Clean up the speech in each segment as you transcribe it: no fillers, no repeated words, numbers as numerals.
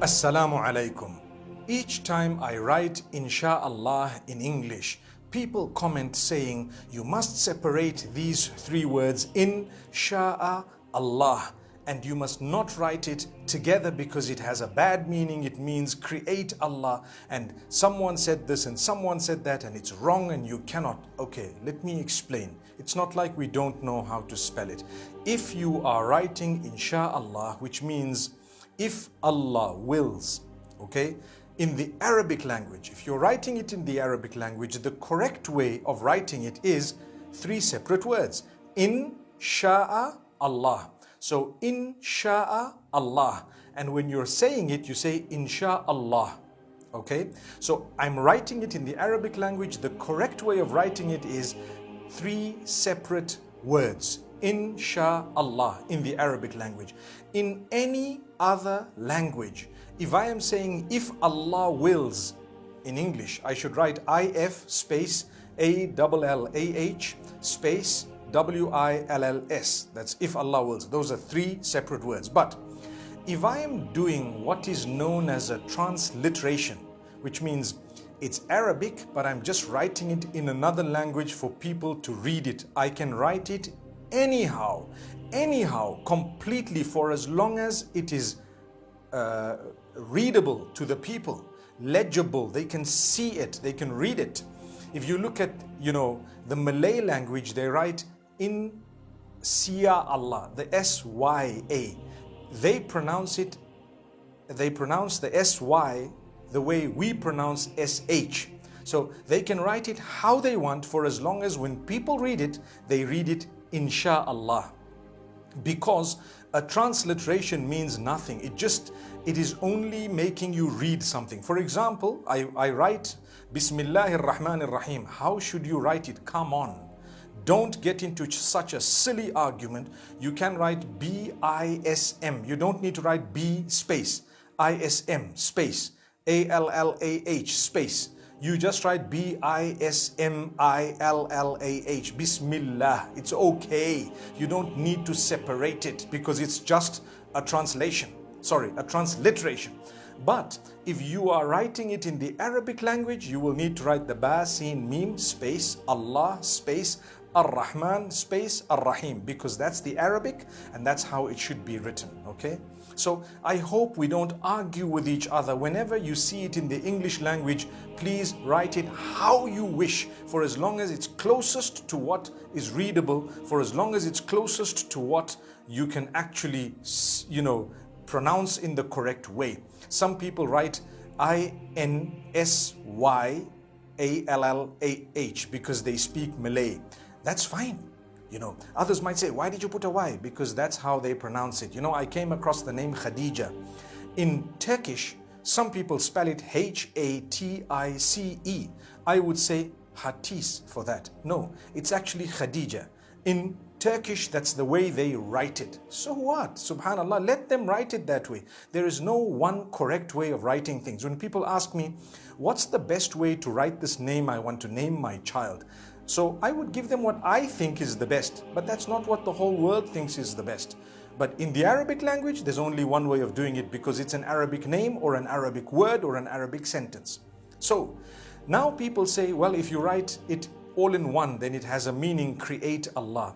Assalamu alaikum. Each time I write Insha'Allah in English, people comment saying you must separate these three words in Sha'a Allah, and you must not write it together because it has a bad meaning. It means create Allah, and someone said this and someone said that, and it's wrong and you cannot. Okay, let me explain. It's not like we don't know how to spell it. If you are writing Insha'Allah, which means if Allah wills, okay, in the Arabic language, if you're writing it in the Arabic language, the correct way of writing it is three separate words. In sha'a Allah. So in sha'a Allah. And when you're saying it, you say insha'Allah. Okay? So I'm writing it in the Arabic language. The correct way of writing it is three separate words. Insha'Allah in the Arabic language. In any other language, if I am saying if Allah wills in English, I should write IF space ALLAH space WILLS. That's if Allah wills. Those are three separate words. But if I am doing what is known as a transliteration, which means it's Arabic, but I'm just writing it in another language for people to read it, I can write it anyhow, completely, for as long as it is readable to the people, legible, they can see it, they can read it. If you look at, the Malay language, they write in Sia Allah, the S-Y-A. They pronounce the S-Y the way we pronounce S-H. So they can write it how they want, for as long as when people read it, they read it Insha'Allah. Because a transliteration means nothing. It is only making you read something. For example, I write Bismillahir Rahmanir Rahim. How should you write it? Come on. Don't get into such a silly argument. You can write B-I-S-M. You don't need to write B space I-S-M space A-L-L-A-H space. You just write B-I-S-M-I-L-L-A-H, Bismillah. It's okay. You don't need to separate it because it's just a translation. A transliteration. But if you are writing it in the Arabic language, you will need to write the Ba, Sin, Mim, space, Allah, space, Ar-Rahman, space, Ar-Rahim, because that's the Arabic and that's how it should be written, okay? So I hope we don't argue with each other. Whenever you see it in the English language, please write it how you wish, for as long as it's closest to what is readable, for as long as it's closest to what you can actually, pronounce in the correct way. Some people write I-N-S-Y-A-L-L-A-H because they speak Malay. That's fine. Others might say, why did you put a Y? Because that's how they pronounce it. I came across the name Khadija. In Turkish, some people spell it H-A-T-I-C-E. I would say Hatis for that. No, it's actually Khadija. In Turkish, that's the way they write it. So what? Subhanallah, let them write it that way. There is no one correct way of writing things. When people ask me, what's the best way to write this name I want to name my child? So I would give them what I think is the best, but that's not what the whole world thinks is the best. But in the Arabic language, there's only one way of doing it because it's an Arabic name or an Arabic word or an Arabic sentence. So now people say, well, if you write it all in one, then it has a meaning, create Allah.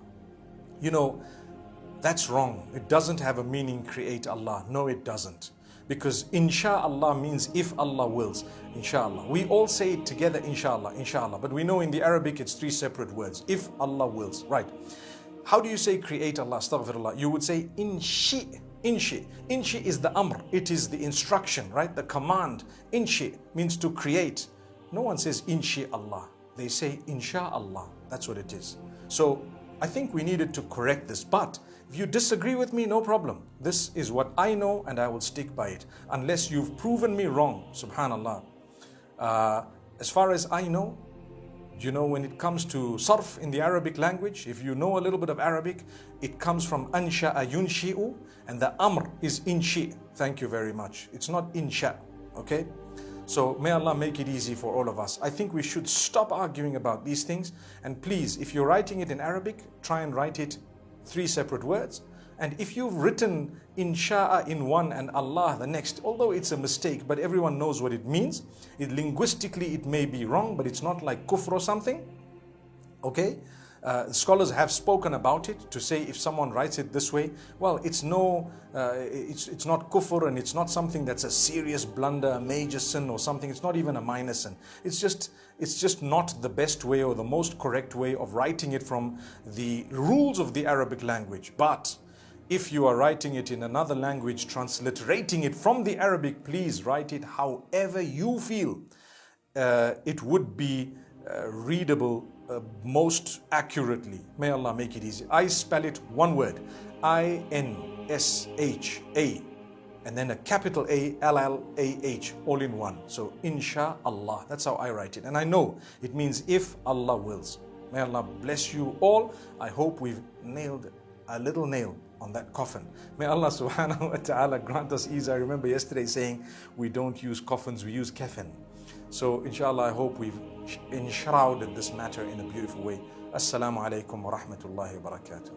That's wrong. It doesn't have a meaning, create Allah. No, it doesn't. Because Insha'Allah means if Allah wills, Insha'Allah. We all say it together, Insha'Allah, Insha'Allah. But we know in the Arabic it's three separate words. If Allah wills, right. How do you say create Allah? Astaghfirullah. You would say Inshi. Inshi. Inshi is the amr. It is the instruction, right? The command. Inshi means to create. No one says Inshi Allah. They say Insha'Allah. That's what it is. So I think we needed to correct this. But if you disagree with me, no problem. This is what I know and I will stick by it. Unless you've proven me wrong, subhanallah. As far as I know, when it comes to sarf in the Arabic language, if you know a little bit of Arabic, it comes from ansha'a yunshi'u, and the amr is inshi. Thank you very much. It's not insha, okay? So may Allah make it easy for all of us. I think we should stop arguing about these things. And please, if you're writing it in Arabic, try and write it three separate words. And if you've written insha'a in one and Allah the next, although it's a mistake, but everyone knows what it means. Linguistically, it may be wrong, but it's not like kufr or something. Okay? Scholars have spoken about it to say if someone writes it this way, well, it's not kufr, and it's not something that's a serious blunder, a major sin or something. It's not even a minor sin. It's just not the best way or the most correct way of writing it from the rules of the Arabic language. But if you are writing it in another language, transliterating it from the Arabic, please write it however you feel it would be readable most accurately. May Allah make it easy. I spell it one word, I-N-S-H-A, and then a capital A-L-L-A-H, all in one. So inshallah, that's how I write it. And I know it means if Allah wills. May Allah bless you all. I hope we've nailed a little nail on that coffin. May Allah subhanahu wa ta'ala grant us ease. I remember yesterday saying we don't use coffins, we use kafan. So inshallah, I hope we've enshrouded this matter in a beautiful way. Assalamu alaikum wa rahmatullahi wa barakatuh.